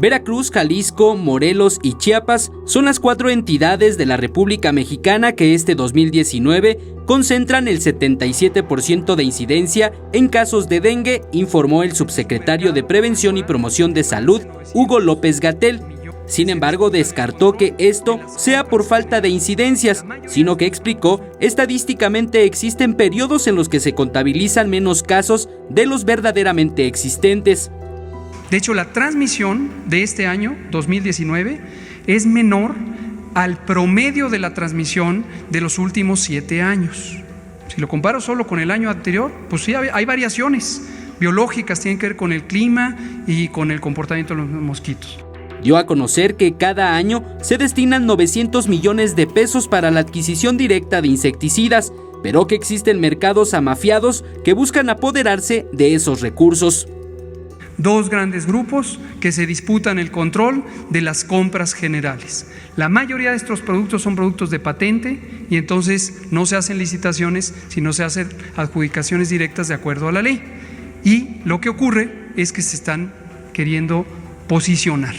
Veracruz, Jalisco, Morelos y Chiapas son las 4 entidades de la República Mexicana que este 2019 concentran el 77% de incidencia en casos de dengue, informó el subsecretario de Prevención y Promoción de Salud, Hugo López-Gatell. Sin embargo, descartó que esto sea por falta de incidencias, sino que explicó, estadísticamente existen periodos en los que se contabilizan menos casos de los verdaderamente existentes. De hecho, la transmisión de este año, 2019, es menor al promedio de la transmisión de los últimos 7 años. Si lo comparo solo con el año anterior, pues sí, hay variaciones biológicas, tienen que ver con el clima y con el comportamiento de los mosquitos. Dio a conocer que cada año se destinan 900 millones de pesos para la adquisición directa de insecticidas, pero que existen mercados amafiados que buscan apoderarse de esos recursos. 2 grandes grupos que se disputan el control de las compras generales. La mayoría de estos productos son productos de patente y entonces no se hacen licitaciones, sino se hacen adjudicaciones directas de acuerdo a la ley. Y lo que ocurre es que se están queriendo posicionar.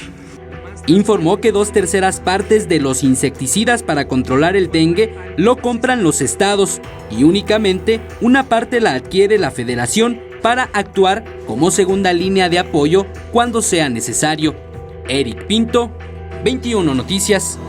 Informó que 2/3 partes de los insecticidas para controlar el dengue lo compran los estados y únicamente una parte la adquiere la Federación para actuar como segunda línea de apoyo cuando sea necesario. Eric Pinto, 21 Noticias.